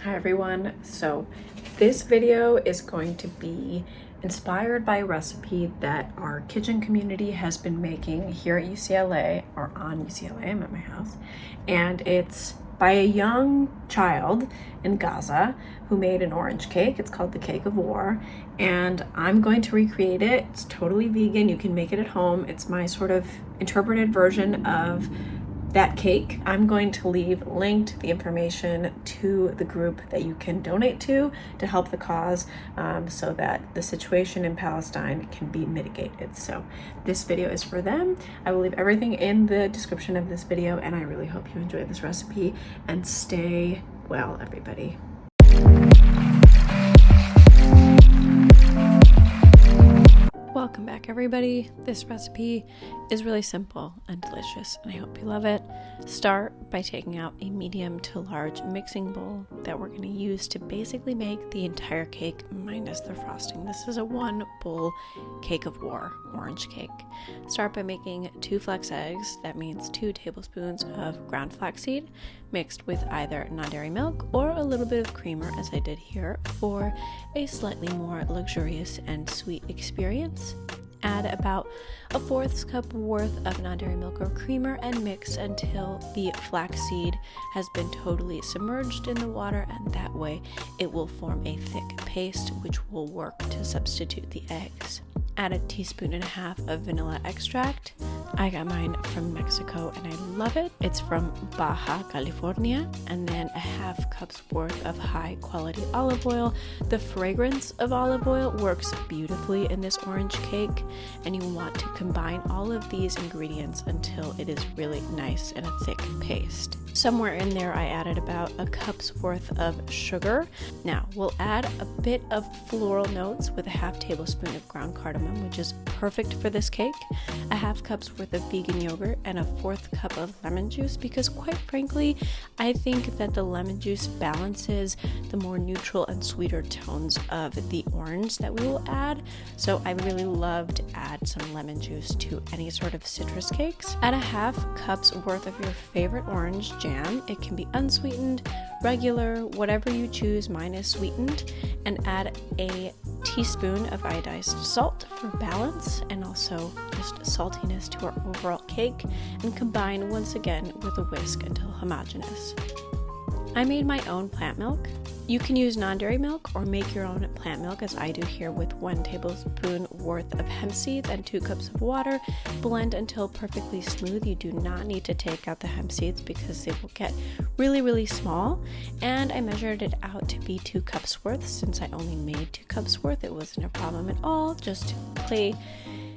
Hi everyone. So this video is going to be inspired by a recipe that our kitchen community has been making here at UCLA, or on UCLA, I'm at my house, and it's by a young child in Gaza who made an orange cake. It's called the Cake of War, and I'm going to recreate it. It's totally vegan. You can make it at home. It's my sort of interpreted version of that cake. I'm going to leave linked the information to the group that you can donate to help the cause, so that the situation in Palestine can be mitigated. So this video is for them. I will leave everything in the description of this video, and I really hope you enjoy this recipe and stay well, everybody. Welcome back, everybody. This recipe is really simple and delicious, and I hope you love it. Start by taking out a medium to large mixing bowl that we're going to use to basically make the entire cake minus the frosting. This is a 1 bowl Cake of War orange cake. Start by making 2 flax eggs. That means 2 tablespoons of ground flaxseed mixed with either non-dairy milk or a little bit of creamer, as I did here, for a slightly more luxurious and sweet experience. Add about a 1/4 cup worth of non-dairy milk or creamer and mix until the flaxseed has been totally submerged in the water, and that way it will form a thick paste which will work to substitute the eggs. Add a 1.5 teaspoons of vanilla extract. I got mine from Mexico and I love it. It's from Baja California. And then a 1/2 cup's worth of high quality olive oil. The fragrance of olive oil works beautifully in this orange cake, and you want to combine all of these ingredients until it is really nice and a thick paste. Somewhere in there I added about a cup's worth of sugar. Now we'll add a bit of floral notes with a 1/2 tablespoon of ground cardamom, which is perfect for this cake, a 1/2 cup's worth of vegan yogurt, and a 1/4 cup of lemon juice, because quite frankly I think that the lemon juice balances the more neutral and sweeter tones of the orange that we will add. So I really love to add some lemon juice to any sort of citrus cakes. Add a 1/2 cup's worth of your favorite orange jam. It can be unsweetened, regular, whatever you choose. Mine is sweetened. And add a teaspoon of iodized salt for balance and also just saltiness to our overall cake, and combine once again with a whisk until homogeneous. I made my own plant milk. You can use non-dairy milk or make your own plant milk, as I do here, with 1 tablespoon worth of hemp seeds and 2 cups of water. Blend until perfectly smooth. You do not need to take out the hemp seeds because they will get really small. And I measured it out to be 2 cups worth. Since I only made 2 cups worth, it wasn't a problem at all. Just to play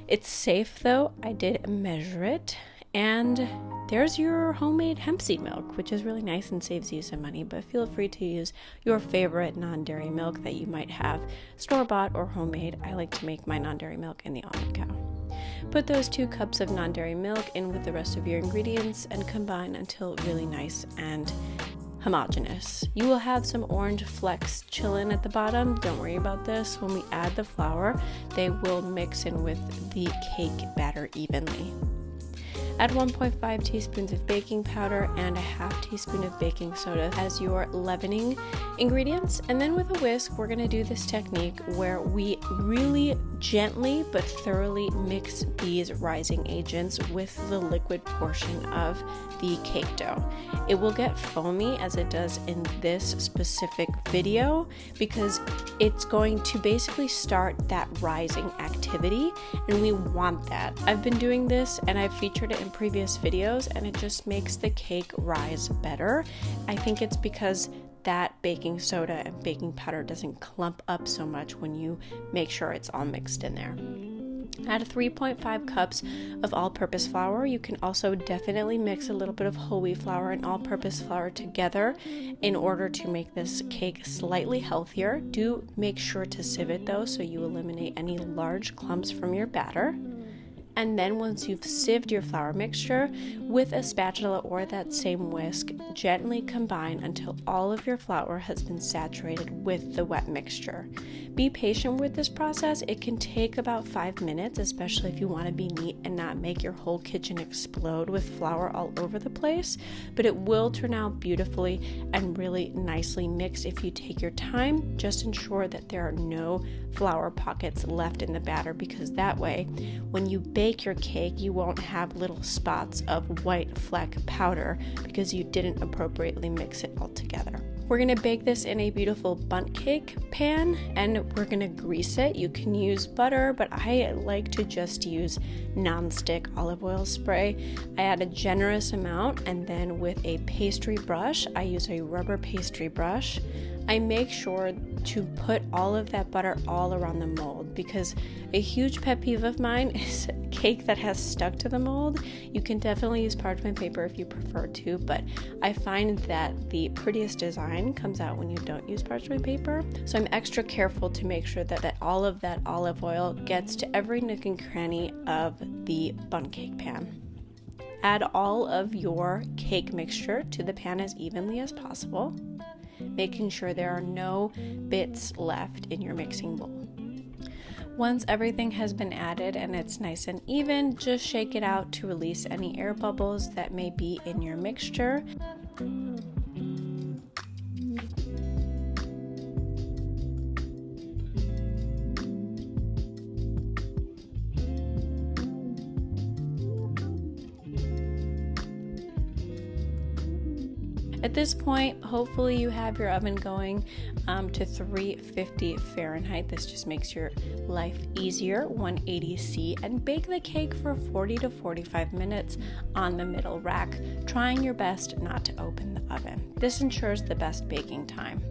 it safe though, I did measure it. And there's your homemade hemp seed milk, which is really nice and saves you some money, but feel free to use your favorite non-dairy milk that you might have store-bought or homemade. I like to make my non-dairy milk in the almond cow. Put those 2 cups of non-dairy milk in with the rest of your ingredients and combine until really nice and homogeneous. You will have some orange flecks chillin' at the bottom. Don't worry about this. When we add the flour, they will mix in with the cake batter evenly. Add 1.5 teaspoons of baking powder and a 1/2 teaspoon of baking soda as your leavening ingredients. And then with a whisk, we're going to do this technique where we really gently but thoroughly mix these rising agents with the liquid portion of the cake dough. It will get foamy as it does in this specific video because it's going to basically start that rising activity, and we want that. I've been doing this and I've featured it in previous videos, and it just makes the cake rise better. I think it's because that baking soda and baking powder doesn't clump up so much when you make sure it's all mixed in there. Add 3.5 cups of all-purpose flour. You can also definitely mix a little bit of whole wheat flour and all-purpose flour together in order to make this cake slightly healthier. Do make sure to sieve it though, so you eliminate any large clumps from your batter. And then once you've sieved your flour mixture, with a spatula or that same whisk, gently combine until all of your flour has been saturated with the wet mixture. Be patient with this process. It can take about 5 minutes, especially if you want to be neat and not make your whole kitchen explode with flour all over the place, but it will turn out beautifully and really nicely mixed if you take your time. Just ensure that there are no flour pockets left in the batter, because that way, when you bake your cake, you won't have little spots of white fleck powder because you didn't appropriately mix it all together. We're going to bake this in a beautiful bundt cake pan, and we're going to grease it. You can use butter, but I like to just use non-stick olive oil spray. I add a generous amount, and then with a pastry brush, I use a rubber pastry brush. I make sure to put all of that butter all around the mold, because a huge pet peeve of mine is cake that has stuck to the mold. You can definitely use parchment paper if you prefer to, but I find that the prettiest design comes out when you don't use parchment paper. So I'm extra careful to make sure that all of that olive oil gets to every nook and cranny of the bundt cake pan. Add all of your cake mixture to the pan as evenly as possible, making sure there are no bits left in your mixing bowl. Once everything has been added and it's nice and even, just shake it out to release any air bubbles that may be in your mixture. At this point, hopefully you have your oven going to 350 Fahrenheit. This just makes your life easier, 180 C, and bake the cake for 40 to 45 minutes on the middle rack, trying your best not to open the oven. This ensures the best baking time.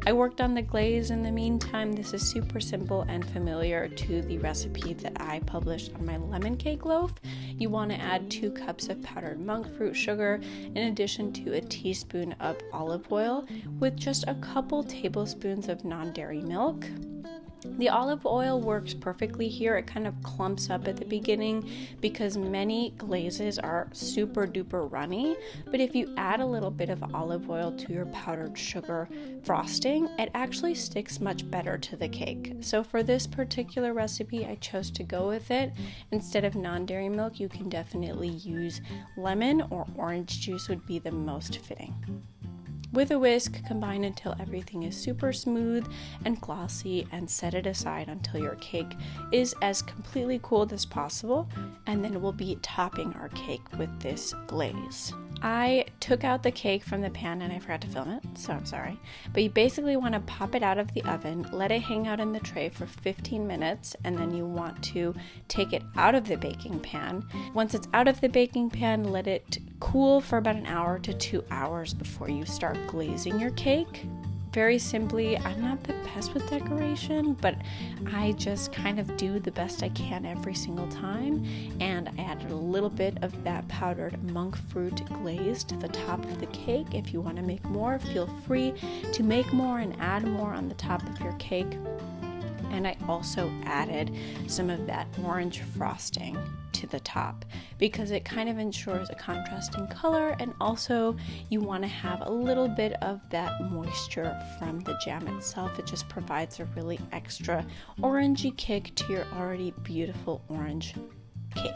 I worked on the glaze in the meantime. This is super simple and familiar to the recipe that I published on my lemon cake loaf. You want to add 2 cups of powdered monk fruit sugar in addition to a teaspoon of olive oil with just a couple tablespoons of non-dairy milk. The olive oil works perfectly here. It kind of clumps up at the beginning because many glazes are super duper runny, but if you add a little bit of olive oil to your powdered sugar frosting, it actually sticks much better to the cake. So for this particular recipe, I chose to go with it. Instead of non-dairy milk, you can definitely use lemon or orange juice would be the most fitting. With a whisk, combine until everything is super smooth and glossy, and set it aside until your cake is as completely cooled as possible, and then we'll be topping our cake with this glaze. I took out the cake from the pan and I forgot to film it, so I'm sorry. But you basically want to pop it out of the oven, let it hang out in the tray for 15 minutes, and then you want to take it out of the baking pan. Once it's out of the baking pan, let it cool for about an hour to 2 hours before you start glazing your cake. Very simply, I'm not the best with decoration, but I just kind of do the best I can every single time, and I added a little bit of that powdered monk fruit glaze to the top of the cake. If you want to make more, feel free to make more and add more on the top of your cake. And I also added some of that orange frosting to the top because it kind of ensures a contrast in color, and also you want to have a little bit of that moisture from the jam itself. It just provides a really extra orangey kick to your already beautiful orange cake.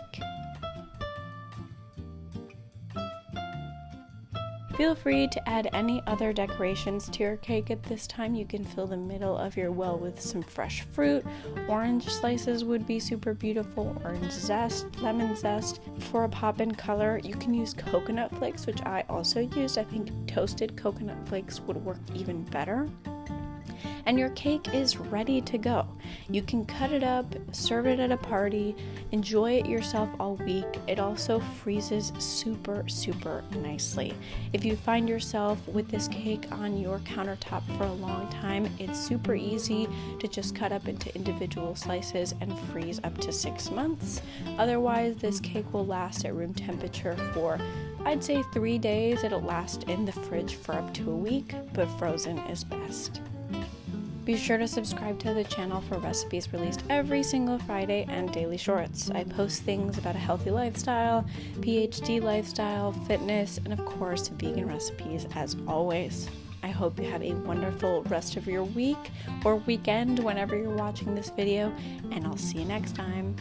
Feel free to add any other decorations to your cake at this time. You can fill the middle of your well with some fresh fruit. Orange slices would be super beautiful, orange zest, lemon zest. For a pop in color, you can use coconut flakes, which I also used. I think toasted coconut flakes would work even better. And your cake is ready to go. You can cut it up, serve it at a party, enjoy it yourself all week. It also freezes super, super nicely. If you find yourself with this cake on your countertop for a long time, it's super easy to just cut up into individual slices and freeze up to 6 months. Otherwise, this cake will last at room temperature for, I'd say, 3 days. It'll last in the fridge for up to a week, but frozen is best. Be sure to subscribe to the channel for recipes released every single Friday and daily shorts. I post things about a healthy lifestyle, PhD lifestyle, fitness, and of course, vegan recipes as always. I hope you have a wonderful rest of your week or weekend whenever you're watching this video, and I'll see you next time.